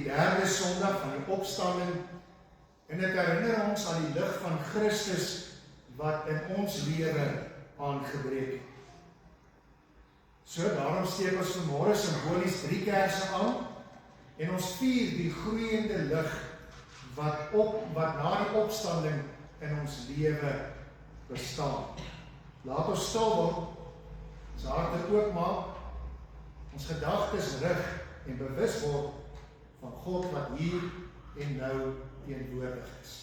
derde Sondag van die opstanding en dit herinner ons aan die lig van Christus wat in ons lewe aangebreek het. So, daarom steek ons vanmôre simbolies 3 kersse aan en ons vier die groeiende lig wat na die opstanding in ons lewe bestaan. Laat ons stil word, ons harte oopmaak, ons gedagtes rig en bewus word van God wat hier en nou teenwoordig is.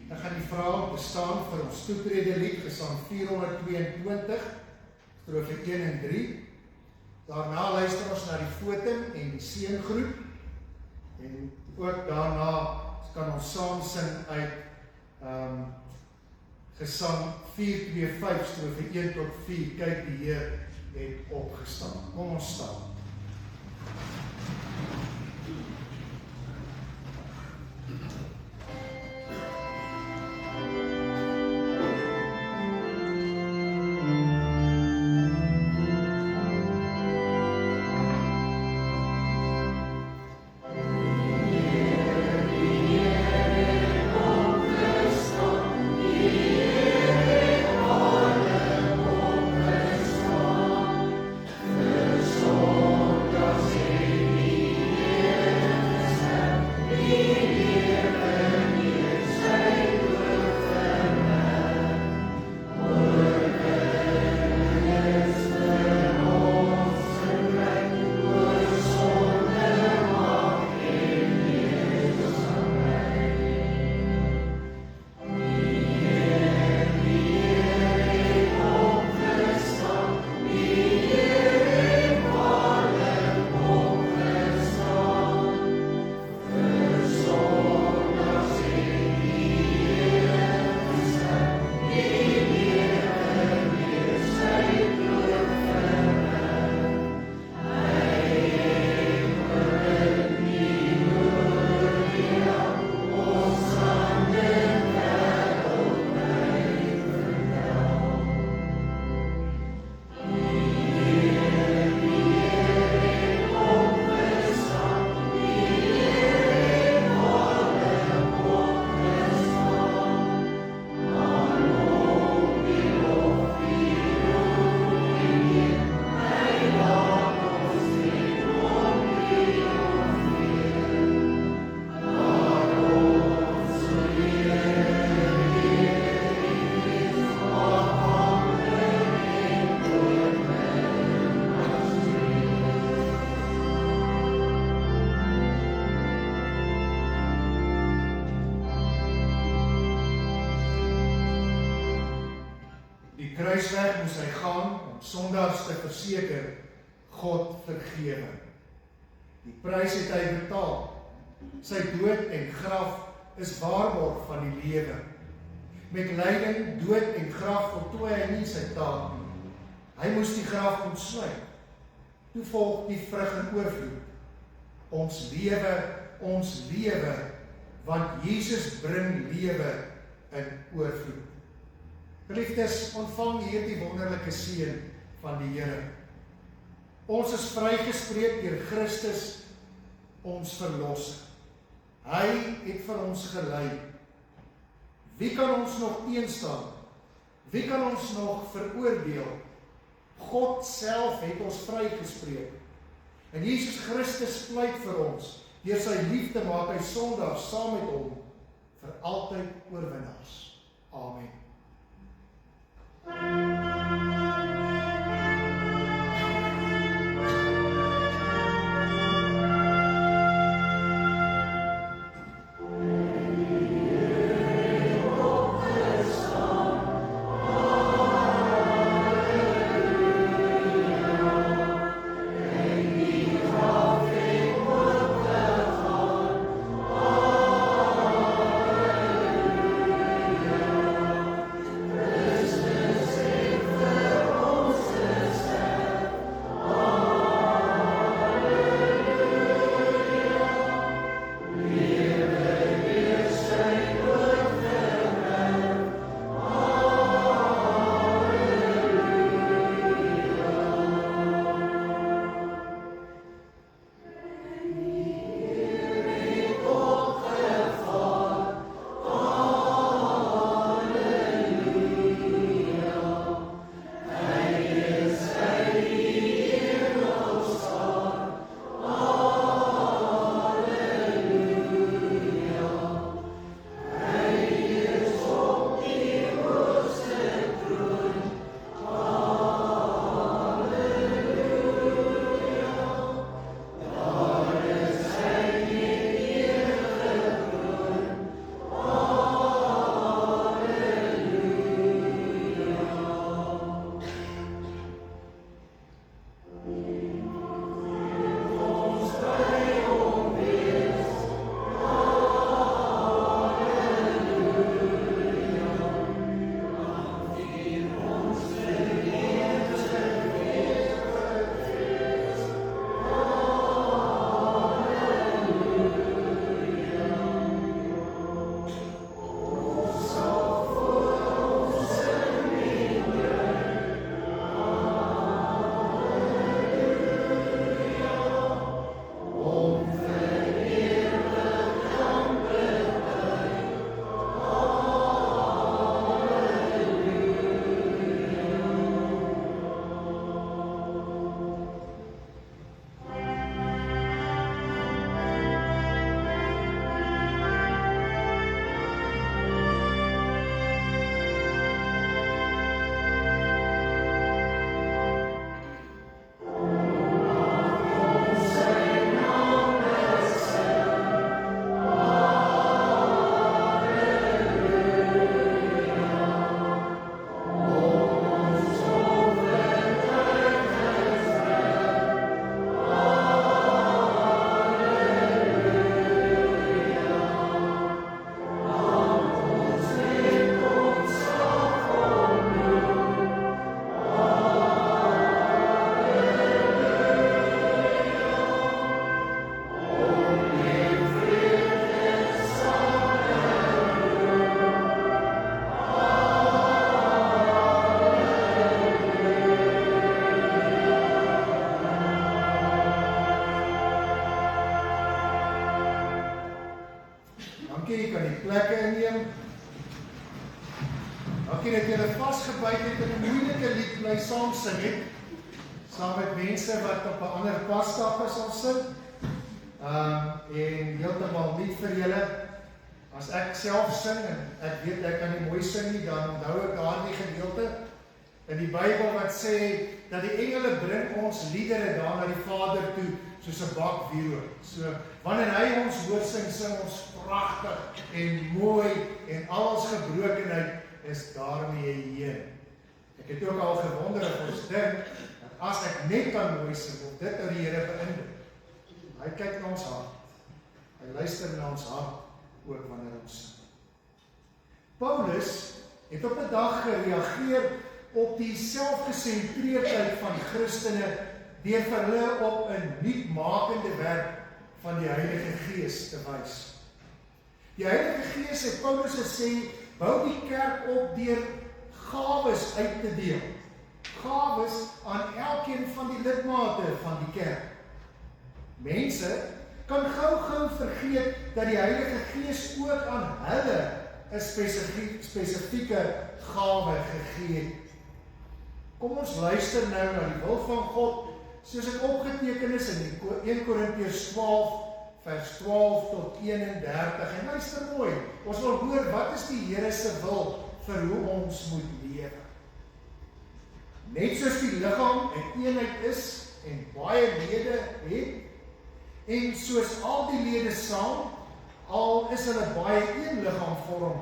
Ek gaan die vra om te staan vir ons toetrede lied, Gesang 422, strofe 1 en 3. Daarna luister ons na die fotum en die seëngroep. En ook daarna kan ons saam sing uit Gesang 425, strofe 1 tot 4. Kyk, die Heer het opgestaan. Kom ons staan. Kruisweg moes hy gaan om sondaars te verseker God vergewe. Die prys het hy betaal. Sy dood en graf is waarborg van die lewe. Met lyding, dood en graf voltooi hy nie sy taak nie. Hy moes die graf ontsluit. Toe volg die vrug in oorvloed. Ons lewe, want Jesus bring lewe in oorvloed. Geliefdes, ontvang hierdie wonderlike seën van die Here. Ons is vrygespreek deur Christus, ons verlosser. Hy het vir ons gelei. Wie kan ons nog teenstaan? Wie kan ons nog veroordeel? God self het ons vrygespreek. En Jesus Christus pleit vir ons. Deur sy liefde maak hy sondaars saam met hom vir altyd oorwinnaars. Amen. Dankie, jy kan die plekke inneem. Dankie dat julle vasgebyt het en 'n moeilike lied bly saam sing het, saam met mense wat op 'n ander passtap is al sit. En heeltemal lied vir julle. As ek self sing en ek weet ek kan nie mooi sing nie, dan onthou ek daardie gedeelte in die Bybel wat sê dat die engele bring ons liedere daar na die Vader toe soos 'n bak wierook. So wanneer hy ons hoor sing, sing ons pragtig en mooi en al ons gebrokenheid is daarmee heen. Ek het ook al gewonder of ons dink dat as ek net kan mooi sing of dit oor die Here beïndruk. Hy kyk na ons hart. Hy luister na ons hart ook wanneer ons sing. Paulus het op 'n dag gereageer op die selfgesentreerdheid van Christene deur vir hulle op 'n nuutmakende werk van die Heilige Gees te wys. Die Heilige Gees het Paulus gesê, bou die kerk op deur gawes uit te deel. Gawes aan elkeen van die lidmate van die kerk. Mense kan gou vergeet dat die Heilige Gees ook aan hulle 'n spesifieke gawe gegee het. Kom ons luister nou na die wil van God, soos dit opgeteken is in 1 Korintiërs 12, vers 12 tot 31. En luister mooi, ons wil hoor, wat is die Here se wil vir hoe ons moet lewe? Net soos die liggaam 'n eenheid is en baie lede het, en soos al die lede saam, al is hulle baie een liggaam vorm,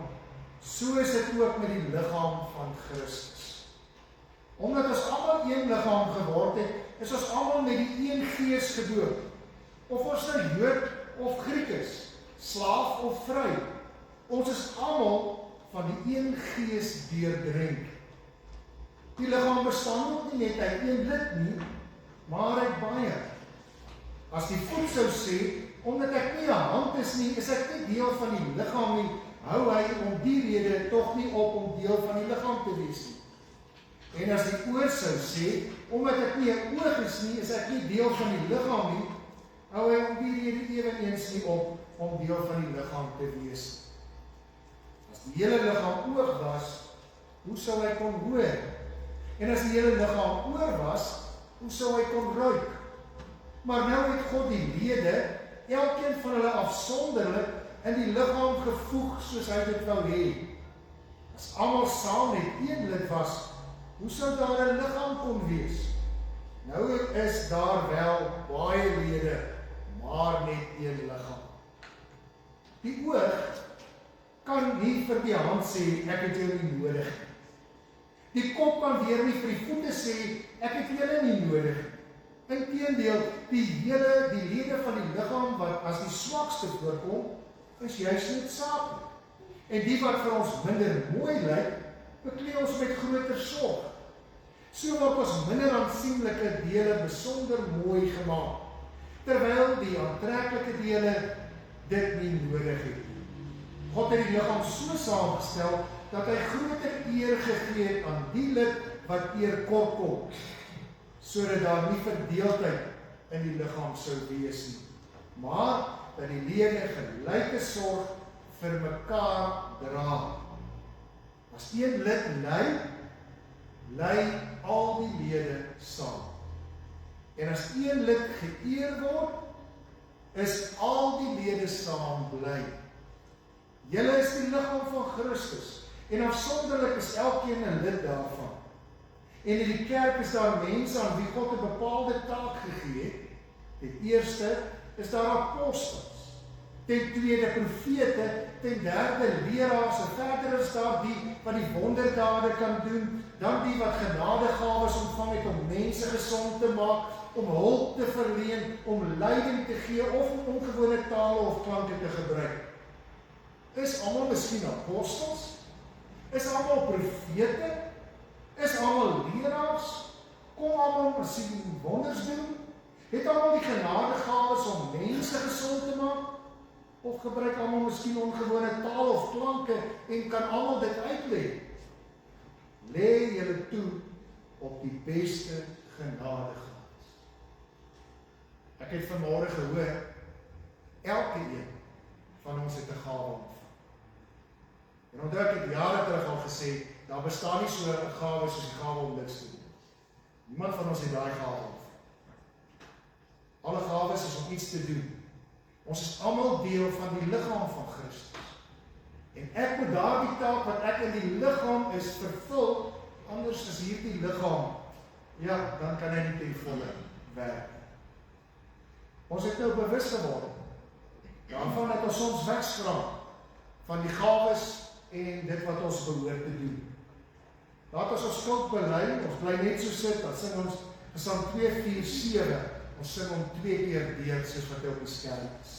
so is dit ook met die liggaam van Christus. Omdat ons almal een liggaam geword het, is ons almal met die een Gees gedoop. Of ons nou Jood of Griek is, slaaf of vry, ons is almal van die een Gees deurdrenk. Die liggaam bestaan ook nie net uit een lid nie, maar uit baie. As die voet sou sê, omdat ek nie 'n hand is nie, is ek nie deel van die liggaam nie, hou hy om die rede tog nie op om deel van die liggaam te wees nie. En as die oor sou sê, omdat ek nie 'n oog is nie, is ek nie deel van die liggaam nie, hou hy om die rede eweneens nie op om deel van die liggaam te wees. As die hele liggaam oog was, hoe sou hy kon hoor? En as die hele liggaam oor was, hoe sou hy kon ruik? Maar nou het God die lede, elkeen van hulle afsonderlik, in die liggaam gevoeg soos hy dit wou hê. As almal saam net een lid was, hoe sou daar 'n liggaam kon wees? Nou is daar wel baie lede, maar net een liggaam. Die oog kan nie vir die hand sê, ek het jou nie nodig nie. Die kop kan weer nie vir die voete sê, ek het julle nie nodig nie. Inteendeel, die lede van die liggaam wat as die swakste voorkom, is juis noodsaaklik. En die wat vir ons minder mooi lyk, beklee ons met groter sorg. So word ons minder aansienlike dele besonder mooi gemaak, terwyl die aantreklike dele dit nie nodig het. God het die liggaam so saamgestel, dat hy groter eer gegee het aan die lid wat eer kort kom, sodat daar nie verdeeldheid in die liggaam sou wees nie, maar dat die lede gelyke sorg vir mekaar dra. As een lid ly al die lede saam. En as een lid geëer word, is al die lede saam bly. Julle is die liggaam van Christus, en afsonderlik is elkeen 'n lid daarvan. En in die kerk is daar mense aan wie God 'n bepaalde taak gegee het. Ten eerste is daar apostels, ten tweede profete, ten derde leraars, en verder is daar die wat die wonderdade kan doen, dan die wat genadegawes ontvang het om mense gesond te maak, om hulp te verleen, om leiding te gee of om ongewone tale of klanke te gebruik. Is almal miskien apostels? Is almal profete? Is almal leraars? Kom almal miskien wonders doen? Het almal die genadegawes om mense gesond te maak? Of gebruik almal miskien ongewone taal of klanke en kan almal dit uitlê? Lê julle toe op die beste genadegawes. Ek het vanmôre gehoor, elke een van ons het 'n gawe ontvang. En onthou ek het jare terug al gesê, daar bestaan nie so 'n gawe soos die gawe om niks te doen. Niemand van ons het daai gawe. Alle gawes is om iets te doen. Ons is almal deel van die liggaam van Christus. En ek moet daardie taak wat ek in die liggaam is vervul, anders is hierdie liggaam, ja, dan kan hy nie ten volle werk. Ons het nou bewus geword. Daarvan het ons soms wegskraap van die gawes en dit wat ons behoort te doen. Laat ons skuld bely, ons bly net so sit, dan sing ons Psalm 247, ons sing hom 2 keer deur, soos wat hy op die skerm is.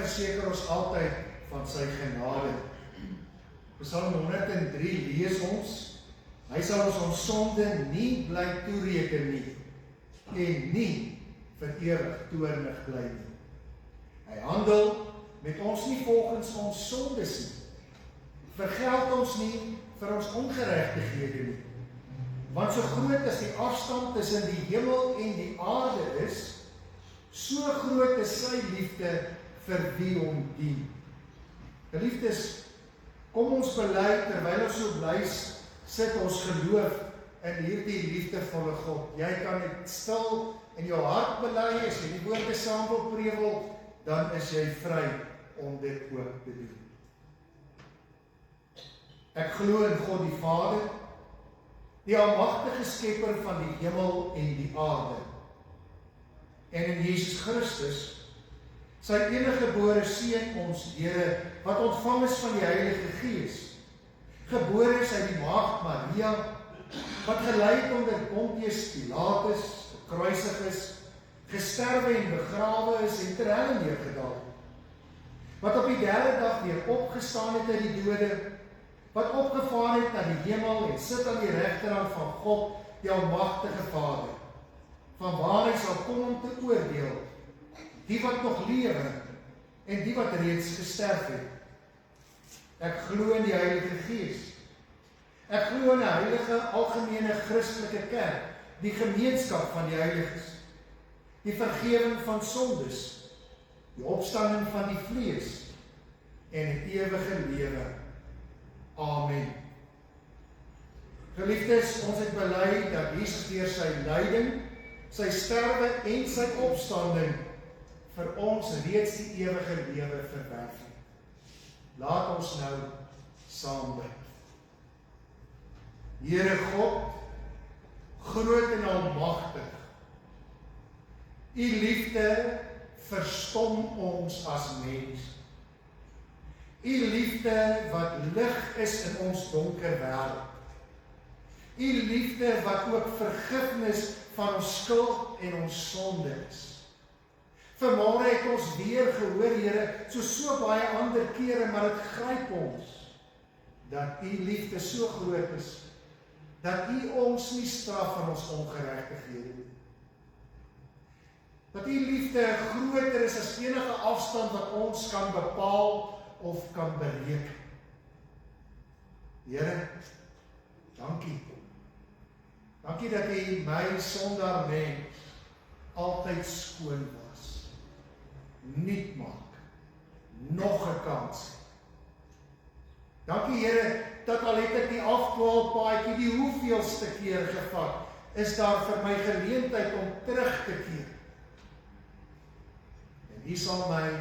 Verseker ons altyd van sy genade. Psalm 103 lees ons, hy sal ons sonde nie bly toereken nie, en nie vir ewig toornig bly nie. Hy handel met ons nie volgens ons sondes nie, vergeld ons nie vir ons ongeregtighede nie, want so groot as die afstand tussen die hemel en die aarde is, so groot is sy liefde vir wie hom dien. Geliefdes, kom ons bely terwyl ons so bly sit ons geloof in hierdie liefdevolle God. Jy kan dit stil in jou hart bely, as jy die woorde saam wil prewel, dan is jy vry om dit ook te doen. Ek glo in God die Vader, die almagtige skepper van die hemel en die aarde, en in Jesus Christus, sy eniggebore seun ons Here, wat ontvang is van die Heilige Gees, gebore is uit die maagd Maria, wat gelei het onder Pontius Pilatus, gekruisig is, gesterwe en begrawe is en ter helle neergedaal, wat op die derde dag weer opgestaan het uit die dode, wat opgevaar het na die hemel en sit aan die regterhand van God, die almagtige Vader, van waar hy sal kom om te oordeel, die wat nog lewe en die wat reeds gesterf het. Ek glo in die Heilige Gees. Ek glo in 'n heilige algemene Christelike kerk, die gemeenskap van die heiliges, die vergewing van sondes, die opstanding van die vlees en die ewige lewe. Amen. Geliefdes, ons het bely dat Jesus deur sy lyding, sy sterwe en sy opstanding vir ons reeds die ewige lewe verwerf het. Laat ons nou saam bid. Here God, groot en almagtig, U liefde verstom ons as mens. U liefde wat lig is in ons donker wêreld. U liefde wat ook vergifnis van ons skuld en ons sonde is. Vanmôre het ons weer gehoor, Here, so baie ander kere, maar dit gryp ons, dat U liefde so groot is, dat U ons nie straf van ons ongeregtighede nie. Dat U liefde groter is as enige afstand wat ons kan bepaal of kan bereken. Here, dankie. Dankie dat U my sondaar mens altyd skoon was. Nuut maak. Nog 'n kans. Dankie Here, dat al het ek die afdwaalpaadjie die hoeveelste keer gevat, is daar vir my geleentheid om terug te keer. En U sal my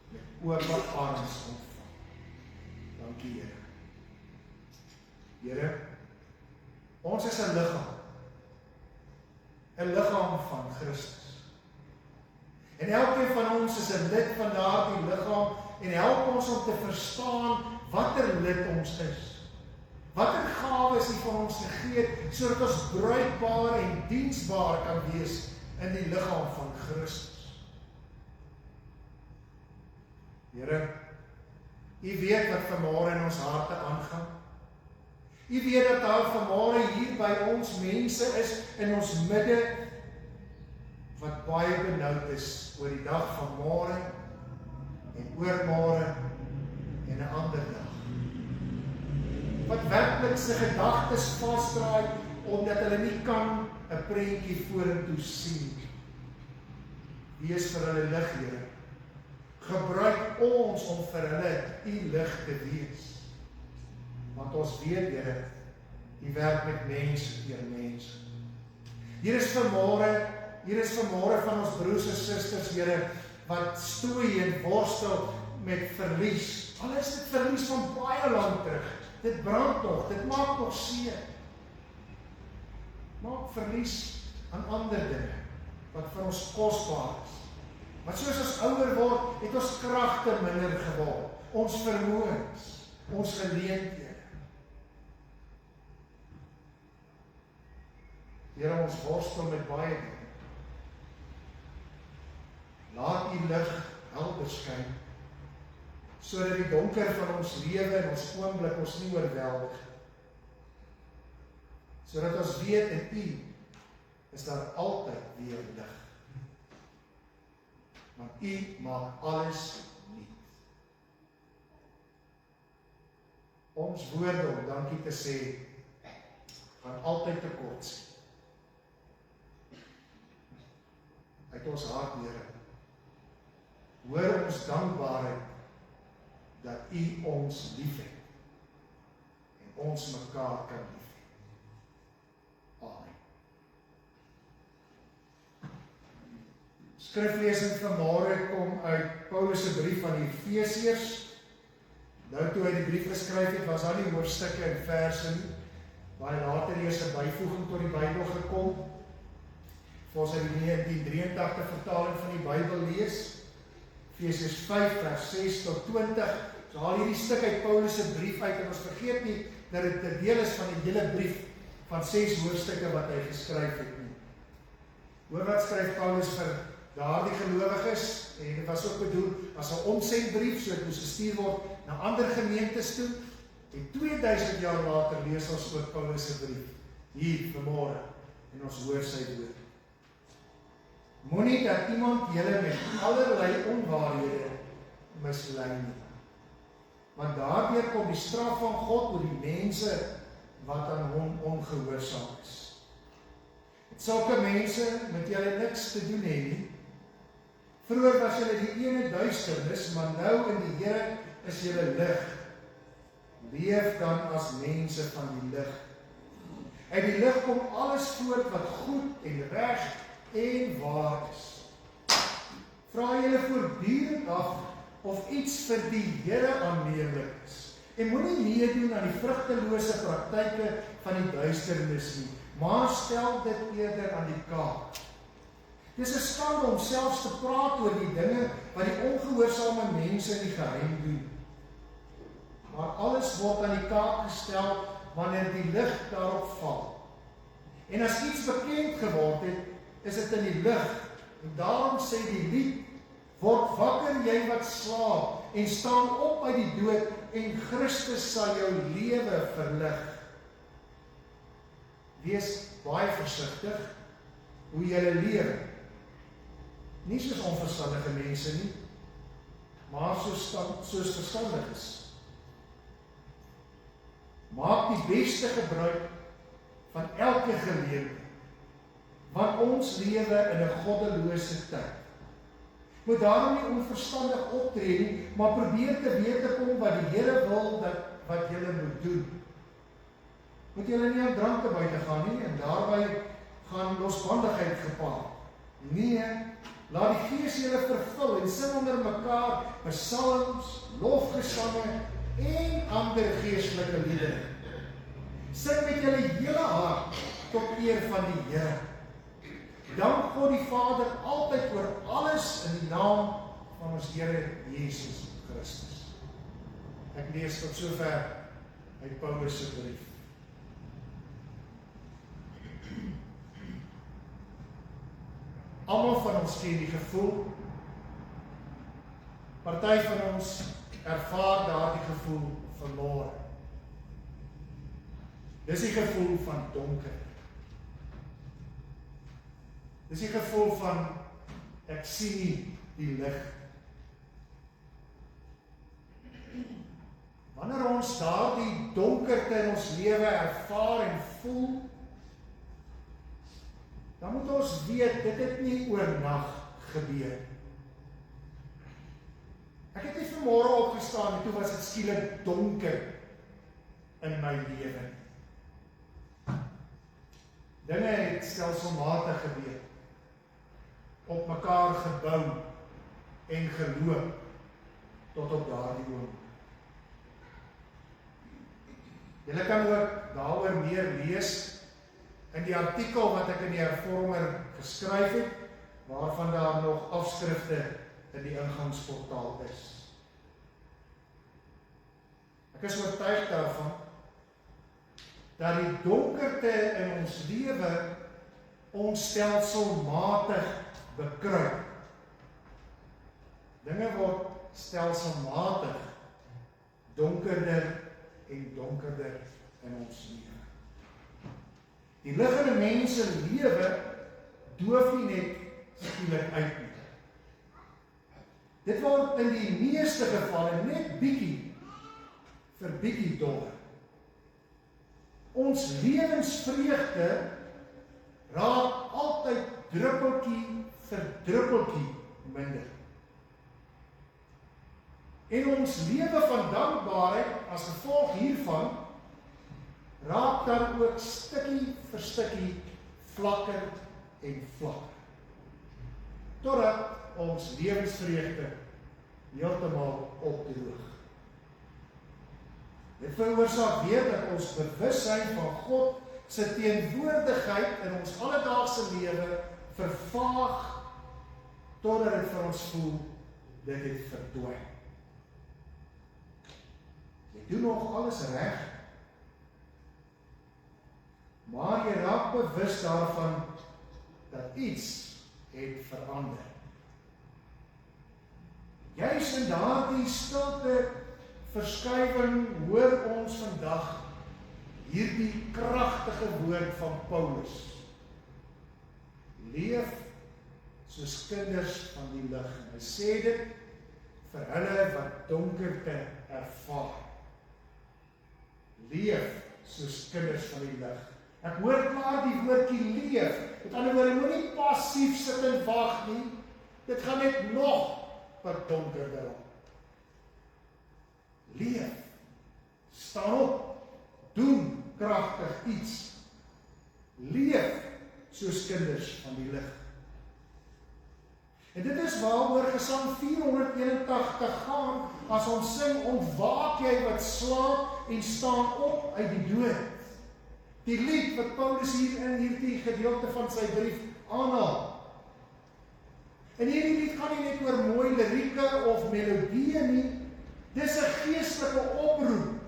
met oop arms ontvang. Dankie, Here. Here, ons is 'n liggaam. 'n liggaam van Christus. En elkeen van ons is 'n lid van daardie liggaam en help ons om te verstaan watter lid ons is. Watter gawes hy vir ons gegee het, sodat ons bruikbaar en diensbaar kan wees in die liggaam van Christus. Here, U weet wat vanmôre in ons harte aangaan. U weet dat daar vanmôre hier by ons mense is in ons midde wat baie benoud is oor die dag van môre en oormôre en 'n ander dag. Wat werklik se gedagtes vasdraai omdat hulle nie kan 'n prentjie vorentoe sien. Wees vir hulle lig, Here. Gebruik ons om vir hulle U lig te wees. Want ons weet, Here, U werk met mense deur mense. Hier is vanmôre van ons broers en susters, Here, wat stoei en worstel met verlies. Al is dit verlies van baie lank terug. Dit brand nog, dit maak nog seer. Maak verlies aan ander dinge wat vir ons kosbaar is. Want soos ons ouer word, het ons kragte minder geword. Ons vermoëns, ons geleenthede. Here, ons worstel met baie dinge. Laat U lig helder skyn, sodat die donker van ons lewe en ons oomblik ons nie oorweldig. Sodat ons weet in U is daar altyd weer lig. Want U maak alles nuut. Ons woorde om dankie te sê gaan altyd tekort sien. Uit ons hart, Here, hoor ons dankbaarheid dat U ons liefhet en ons mekaar kan liefhet. Amen. Skriflesing vanmôre kom uit Paulus se brief aan die Efesiërs. Nou toe hy die brief geskryf het, was daar nie hoofstukke en verse nie, maar later eers 'n byvoeging tot die Bybel gekom. Ons het die 1983 vertaling van die Bybel lees, Efesiërs 5 vers 6 tot 20. So haal hierdie stuk uit Paulus se brief uit en ons vergeet nie dat dit 'n deel is van die hele brief van 6 hoofstukke wat hy geskryf het nie. Hoor wat skryf Paulus vir daardie gelowiges, en dit was ook bedoel as 'n omsendbrief, so dit moes gestuur word na ander gemeentes toe. En 2000 jaar later lees ons oor Paulus se brief hier vanmôre en ons hoor sy woord. Moenie dat iemand julle met allerlei onwaarhede mislei nie. Want daardeur kom die straf van God oor die mense wat aan hom ongehoorsaam is. Met sulke mense moet julle niks te doen hê nie. Vroeger was julle die ene duisternis, maar nou in die Here is julle lig. Leef dan as mense van die lig. Uit die lig kom alles voort wat goed en reg en waar is. Vra julle voortdurend af of iets vir die Here aanneemlik is. En moenie meedoen aan die vrugtelose praktyke van die duisternis nie, maar stel dit eerder aan die kaak. Dis 'n skande om selfs te praat oor die dinge wat die ongehoorsame mense in die geheim doen. Maar alles word aan die kaak gestel wanneer die lig daarop val. En as iets bekend geword het, is dit in die lig. En daarom sê die lied, word wakker jy wat slaap, en staan op uit die dood, en Christus sal jou lewe verlig. Wees baie versigtig hoe jy lewe. Nie soos onverstandige mense nie, maar soos verstandiges. Maak die beste gebruik van elke geleentheid, want ons lewe in 'n goddelose tyd. Moet daarom nie onverstandig optree nie, maar probeer te weet te kom wat die Here wil wat julle moet doen. Moet julle nie aan drank te buite gaan nie, en daarby gaan losbandigheid gepaard. Nee, laat die Gees julle vervul en sing onder mekaar psalms, lofgesange en ander geestelike liedere. Sing met julle hele hart tot eer van die Here. Dank God die Vader altyd oor alles in die naam van ons Here Jesus Christus. Ek lees tot sover uit Paulus se brief. Almal van ons ken die gevoel. Party van ons ervaar daardie gevoel vanmôre. Dis die gevoel van donker. Dis die gevoel van ek sien nie die lig. Wanneer ons daardie donkerte in ons lewe ervaar en voel, dan moet ons weet, dit het nie oornag gebeur. Ek het nie vanmôre opgestaan en toe was dit skielik donker in my lewe. Dinge het stelselmatig gebeur, op mekaar gebou en geloop tot op daardie oomblik. Julle kan ook daaroor meer lees in die artikel wat ek in die Hervormer geskryf het, waarvan daar nog afskrifte in die ingangsportaal is. Ek is oortuig daarvan dat die donkerte in ons lewe ons stelselmatig bekruip. Dinge word stelselmatig donkerder en donkerder in ons lewe. Die lig in 'n mens se lewe doof nie net skielik uit nie. Dit word in die meeste gevalle net bietjie vir bietjie donker. Ons lewensvreugde raak altyd druppeltjie vir druppeltjie minder. En ons lewe van dankbaarheid as gevolg hiervan raak dan ook stukkie vir stukkie vlakker en vlakker. Totdat ons lewensvreugde heeltemal opdroog. Dit veroorsaak weer dat ons bewussyn van God se teenwoordigheid in ons alledaagse lewe vervaag totdat dit vir ons voel dit het verdwyn. Jy doen nog alles reg, maar jy raak bewus daarvan dat iets het verander. Juis in daardie stilte verskuiwing hoor ons vandag hierdie kragtige woord van Paulus. Leef soos kinders van die lig. En hy sê dit vir hulle wat donkerte ervaar. Leef soos kinders van die lig. Ek hoor klaar die woordjie leef. Met ander woorde, moenie passief sit en wag nie. Dit gaan net nog wat donkerder op. Leef. Staan op. Doen kragtig iets. Leef soos kinders van die lig. En dit is waaroor Gesang 481 gaan, as ons sing, ontwaak jy wat slaap en staan op uit die dood. Die lied wat Paulus hier in hierdie gedeelte van sy brief aanhaal. En hierdie lied gaan nie net oor mooi lirieke of melodieë nie, dis 'n geestelike oproep.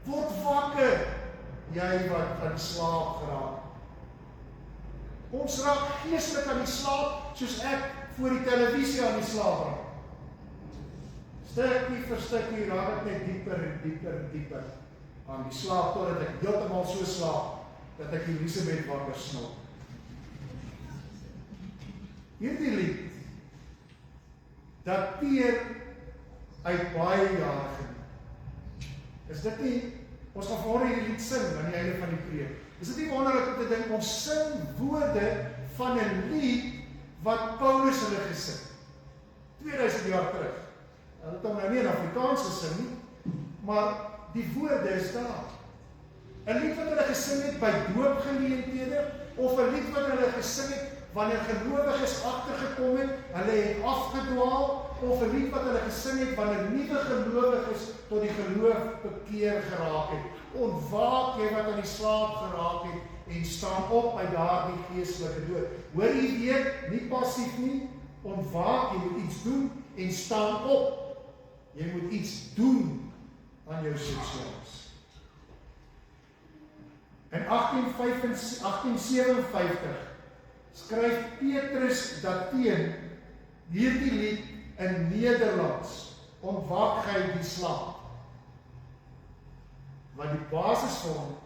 Word wakker, jy wat van slaap geraak. Ons raak geestelik aan die slaap, soos ek voor die televisie aan die slaap raak. Stukkie vir stukkie raak ek net dieper en dieper en dieper aan die slaap, totdat ek heeltemal so slaap, dat ek Elisabeth wakker snop. Hierdie lied dateer uit baie jare gelede. Is dit nie, ons gaan vanmôre hierdie lied sing aan die einde van die preek. Is dit nie wonderlik om te dink, ons sing woorde van 'n lied wat Paulus hulle gesing 2000 jaar terug. Hulle het hom nou nie in Afrikaans gesing nie, maar die woorde is daar. 'n lied wat hulle gesing het by doopgeleenthede, of 'n lied wat hulle gesing het wanneer gelowiges agtergekom het, hulle het afgedwaal, of 'n lied wat hulle gesing het wanneer nuwe gelowiges tot die geloof bekeer geraak het. Ontwaak jy wat aan die slaap geraak het en staan op uit daardie geestelike dood. Hoor jy weet, nie passief nie, ontwaak, jy moet iets doen en staan op. Jy moet iets doen aan jou situasie. In 1857 skryf Petrus Dateen hierdie lied in Nederlands, Ontwaak gij die slaap, wat die basis vorm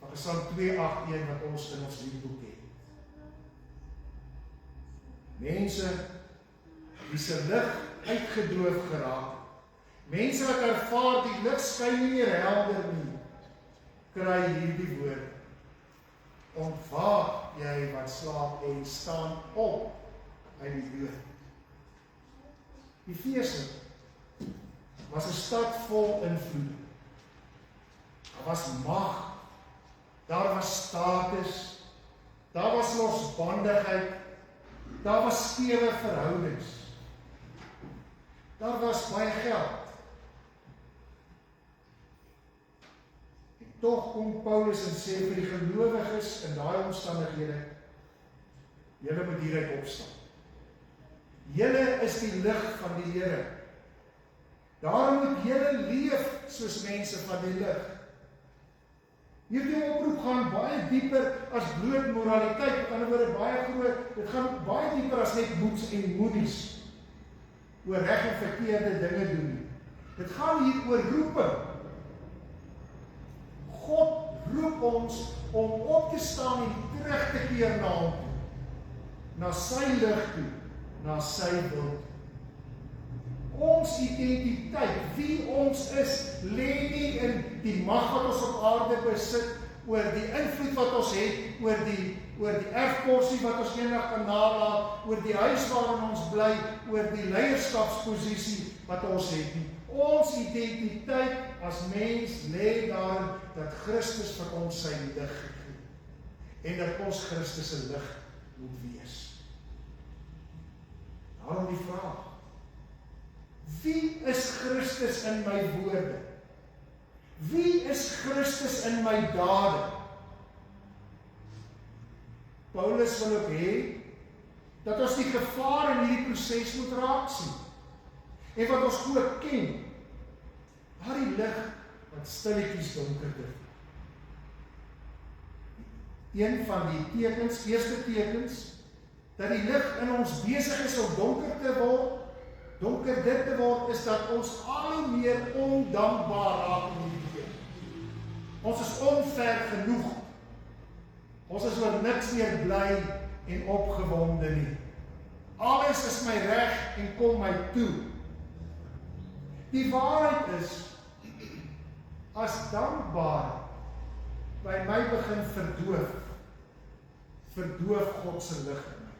van Psalm 2:8:1 wat ons in ons liedboek het. Mense wie se lig uitgedroof geraak, mense wat ervaar die lig skyn nie meer helder nie, kry hierdie woord: ontwaak jy wat slaap en staan op uit die dood. Efese was 'n stad vol invloed. Daar was mag, daar was status, daar was losbandigheid, daar was skewe verhoudings, daar was baie geld. En tog kom Paulus en sê vir die gelowiges in daai omstandighede, julle moet hieruit opstaan. Julle is die lig van die Here. Daarom moet julle leef soos mense van die lig. Hierdie oproep gaan baie dieper as bloot moraliteit. Met ander woorde baie groot. Dit gaan baie dieper as net moeds en moedies oor reg en verkeerde dinge doen. Dit gaan hier oor roeping. God roep ons om op te staan en terug te keer na hom toe, na sy lig toe, na sy wil. Ons identiteit, wie ons is, lê nie in die mag wat ons op aarde besit, oor die invloed wat ons het, oor die erfporsie wat ons eendag kan nalaat, oor die huis waarin ons bly, oor die leierskapsposisie wat ons het nie. Ons identiteit as mens lê daarin dat Christus vir ons sy lig gegee en dat ons Christus se lig moet wees. Daarom die vraag: wie is Christus in my woorde? Wie is Christus in my dade? Paulus wil ook hê dat ons die gevaar in hierdie proses moet raak sien. En wat ons ook ken, daardie lig wat stilletjies donker word. Een van die tekens, eerste tekens, dat die lig in ons besig is om donkerder te word, is dat ons al hoe meer ondankbaar raak in die lewe. Ons is onver genoeg. Ons is oor niks meer bly en opgewonde nie. Alles is my reg en kom my toe. Die waarheid is, as dankbaar by my begin verdoof God se lig in my.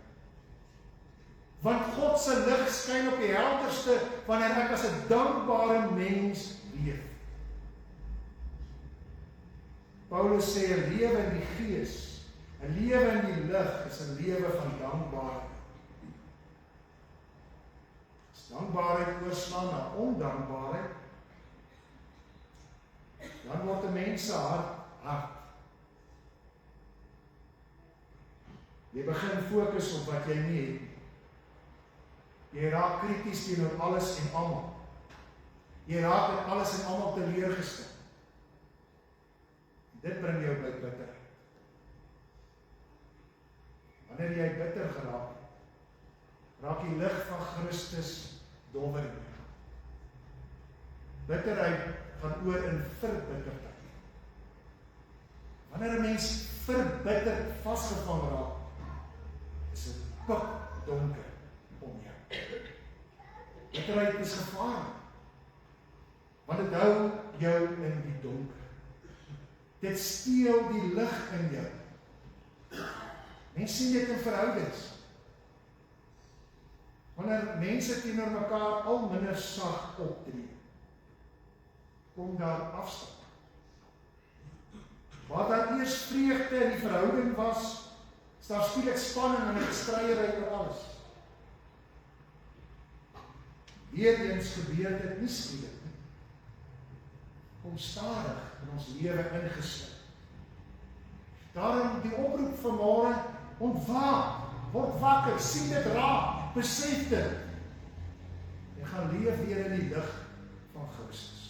Want God se lig skyn op die helderste wanneer ek as 'n dankbare mens leef. Paulus sê 'n lewe in die Gees, 'n lewe in die lig is 'n lewe van dankbaarheid. As dankbaarheid oorslaan na ondankbaarheid, dan word 'n mens se hart hard. Jy begin fokus op wat jy nie het. Jy raak krities teenoor alles en almal. Jy raak in alles en almal teleurgestel. Dit bring jou by bitterheid. Wanneer jy bitter geraak, raak die lig van Christus dowwer. Bitterheid gaan oor in verbitterdheid. Wanneer 'n mens verbitterd vasgevang raak, is dit pikdonker om jou. Bitterheid is gevaarlik, want dit hou jou in die donker. Dit steel die lig in jou. Mense sien dit in verhoudings. Wanneer mense teenoor mekaar al minder sag optree, kom daar afstand. Waar daar eers vreugde in die verhouding was, is daar skielik spanning en 'n gestryery oor alles. Weer eens gebeur dit nie skielik nie. Kom stadig in ons lewe ingeslip. Daarom die oproep vanmôre, ontwaak, word wakker, sien dit raak, besef dit. En gaan leef weer in die lig van Christus.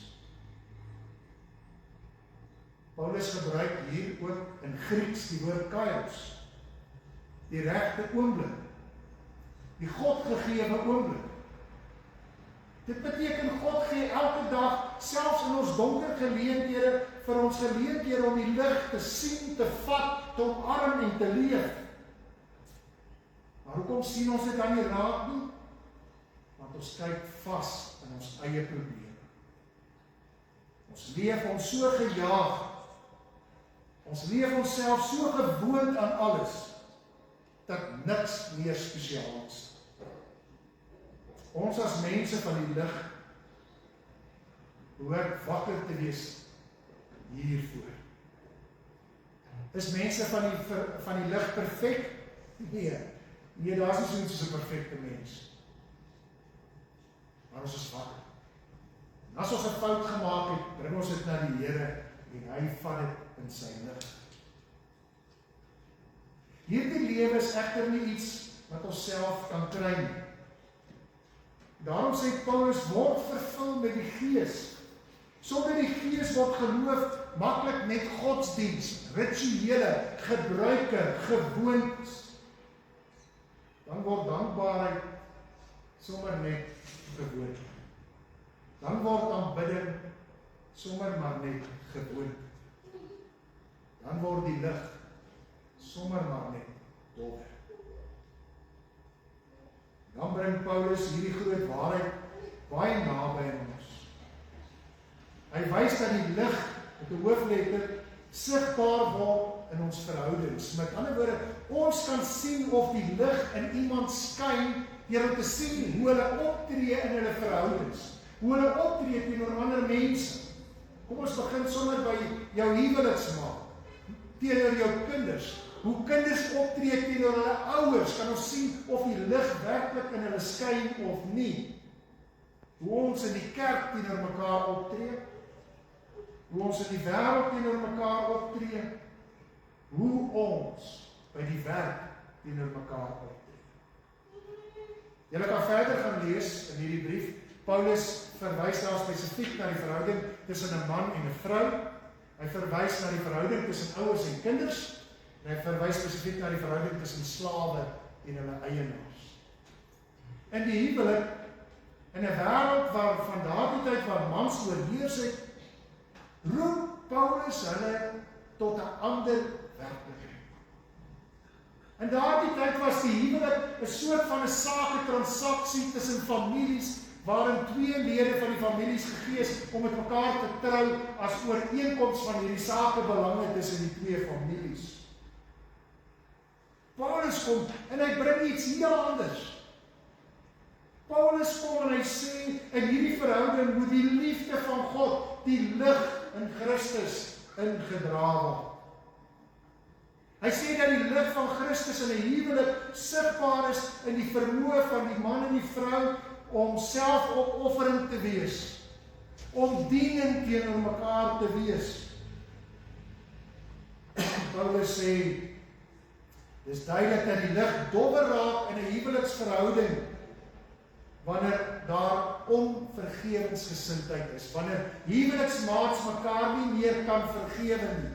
Paulus gebruik hier ook in Grieks die woord kairos, die regte oomblik, die God gegewe oomblik. Dit beteken God gee elke dag, selfs in ons donker geleenthede, vir ons geleenthede om die lig te sien, te vat, te omarm en te leef. Maar hoekom sien ons dit dan nie raak nie? Want ons kyk vas in ons eie probleme. Ons leef ons so gejaag. Ons leef onsself so gewoond aan alles, dat niks meer spesiaal is. Ons as mense van die lig behoort wakker te wees hiervoor. Is mense van die lig perfek? Nee, daar is nie so iets soos 'n perfekte mens. Maar ons is wakker. En as ons 'n fout gemaak het, bring ons dit na die Here en hy vat dit in sy lig. Hierdie lewe is egter nie iets wat ons self kan kry nie. Daarom sê Paulus, word vervul met die Gees. Sonder die Gees word geloof maklik net godsdienst, rituele, gebruike, gewoontes. Dan word dankbaarheid sommer net gewoonte. Dan word aanbidding sommer maar net gewoonte. Dan word die lig sommer maar net dowwer. Dan bring Paulus hierdie groot waarheid baie naby aan ons. Hy wys dat die lig met 'n hoofletter sigbaar word in ons verhoudings. Met ander woorde, ons kan sien of die lig in iemand skyn deur om te sien hoe hulle optree in hulle verhoudings, hoe hulle optree teenoor ander mense. Kom ons begin sommer by jou huweliksmaat, teenoor jou kinders. Hoe kinders optree teenoor hulle ouers, kan ons sien of die lig werklik in hulle skyn of nie. Hoe ons in die kerk teenoor mekaar optree, hoe ons in die wêreld teenoor mekaar optree, hoe ons by die werk teenoor mekaar optree. Julle kan verder gaan lees in hierdie brief. Paulus verwys daar spesifiek na die verhouding tussen 'n man en 'n vrou. Hy verwys na die verhouding tussen ouers en kinders. En hy verwys spesifiek na die verhouding tussen slawe en hulle eienaars. In die huwelik, in 'n wêreld waar van daardie tyd waar mans oorheers het, roep Paulus hulle tot 'n ander werklikheid. In daardie tyd was die huwelik 'n soort van 'n saketransaksie tussen families, waarin twee lede van die families gegee is om met mekaar te trou as ooreenkoms van hierdie sakebelange tussen die twee families. Paulus kom en hy bring iets heel anders. Paulus kom en hy sê, in hierdie verhouding moet die liefde van God, die lig in Christus ingedra word. Hy sê dat die lig van Christus in 'n huwelik sigbaar is in die vermoë van die man en die vrou om selfopoffering te wees, om dienend teenoor mekaar te wees. Paulus sê, dis duidelik dat die lig dowwer raak in 'n huweliksverhouding wanneer daar onvergewensgesindheid is, wanneer huweliksmaats mekaar nie meer kan vergewe nie,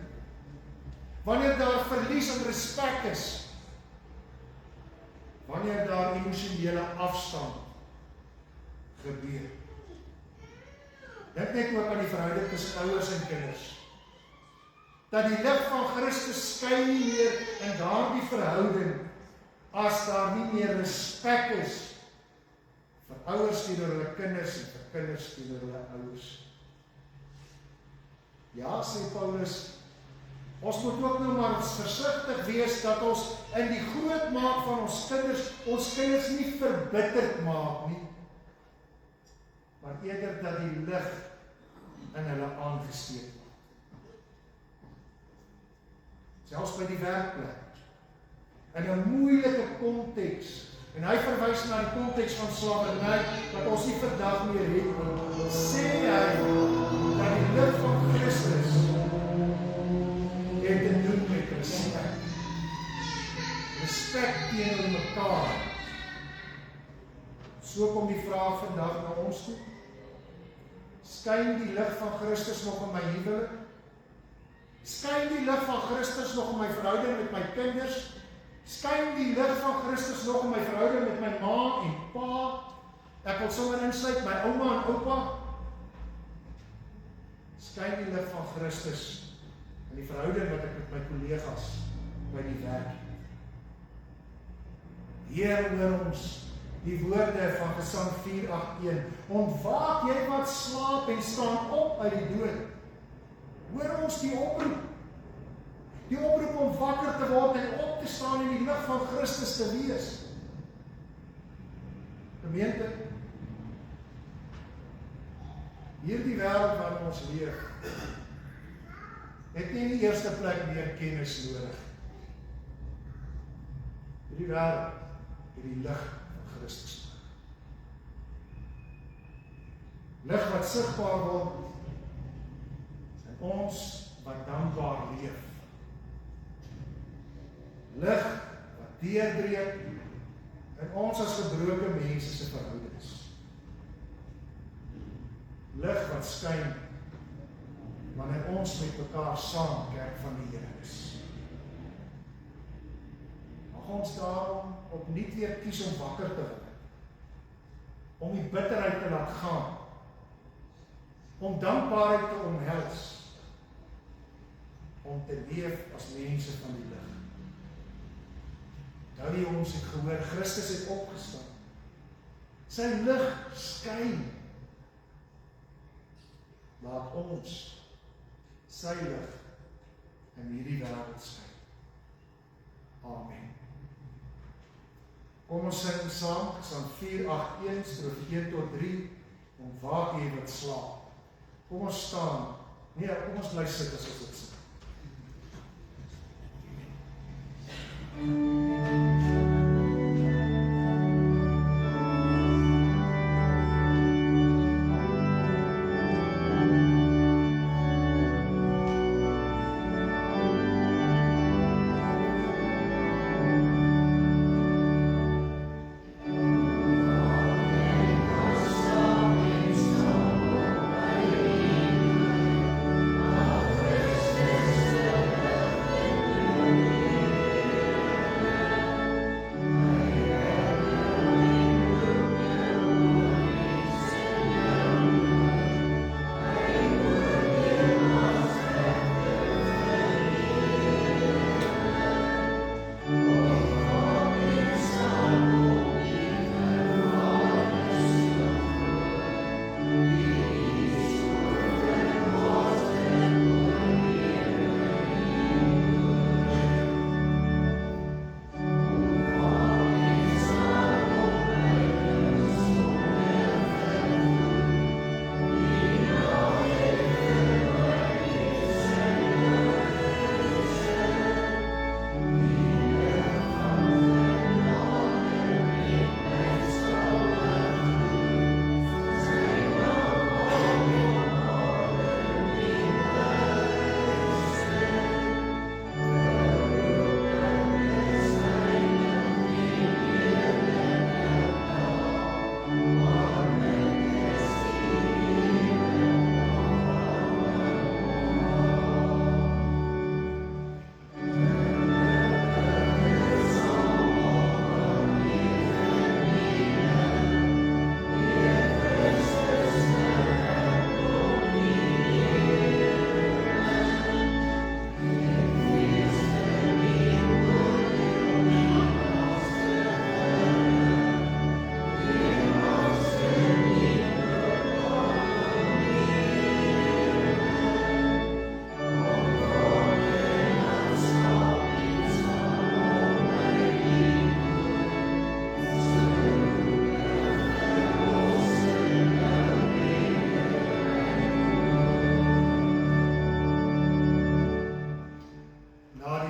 wanneer daar verlies aan respek is, wanneer daar emosionele afstand gebeur. Dink net ook aan die verhouding tussen ouers en kinders. Dat die lig van Christus skyn nie meer in daardie verhouding as daar nie meer respek is vir ouers teenoor hulle kinders en vir kinders teenoor hulle ouers. Ja, sê Paulus, ons moet ook nou maar versigtig wees dat ons in die grootmaak van ons kinders nie verbitterd maak nie, maar eerder dat die lig in hulle aangesteek word. Selfs by die werkplek, in 'n moeilike konteks, En hy verwys na die konteks van slawerny wat ons nie vandag meer het nie. Sê hy dat die lig van Christus het te doen met respek. Respek teenoor mekaar. So kom die vraag vandag na ons toe. Skyn die lig van Christus nog in my huwelik? Skyn die lig van Christus nog in my verhouding met my kinders? Skyn die lig van Christus nog in my verhouding met my ma en pa? Ek wil sommer insluit my ouma en oupa. Skyn die lig van Christus in die verhouding wat ek met my kollegas by die werk het. Heer, hoor ons die woorde van Gesang 4:8:1. Ontwaak jy wat slaap en staan op uit die dood. Hoor ons die oproep. Die oproep om wakker te word en op te staan en die lig van Christus te wees. Gemeente, hierdie wêreld waarin ons leef, het nie in die eerste plek meer kennis nodig. Hierdie wêreld het die lig van Christus nodig. Lig wat sigbaar word en ons wat dankbaar leef. Lig wat deurdreek in ons as gebroke mense se verhoudings. Lig wat skyn wanneer ons met mekaar saam kerk van die Here is. Mag ons daarom opnuut weer kies om wakker te word, om die bitterheid te laat gaan, om dankbaarheid te omhels, om te leef as mense van die lig. Nou die ons het gehoor, Christus het opgestaan. Sy lig skyn. Laat ons sy lig in hierdie wêreld skyn. Amen. Kom ons sing saam, Psalm 4:8:1, strofe 1-3, ontwaak jy wat slaap. Kom ons staan. Nee, kom ons bly sit as ons dit sing.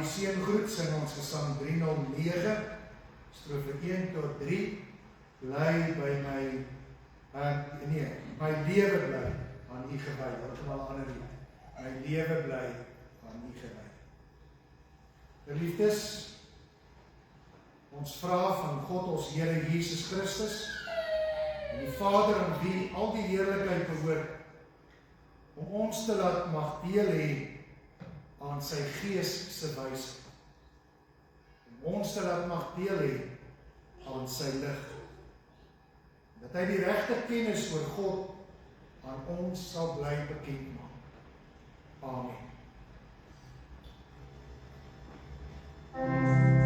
Seëngroet sing ons Gesang 309 strofe 1 tot 3, bly by my, my lewe bly aan U gewy, heeltemal ander lied. My lewe bly aan U gewy. Geliefdes, ons vra van God ons Here Jesus Christus, en die Vader aan wie al die heerlikheid behoort, om ons te laat mag deel hê aan sy Gees se wysheid. Om ons te laat mag deel hê aan sy lig. Dat hy die regte kennis oor God aan ons sal bly bekend maak. Amen.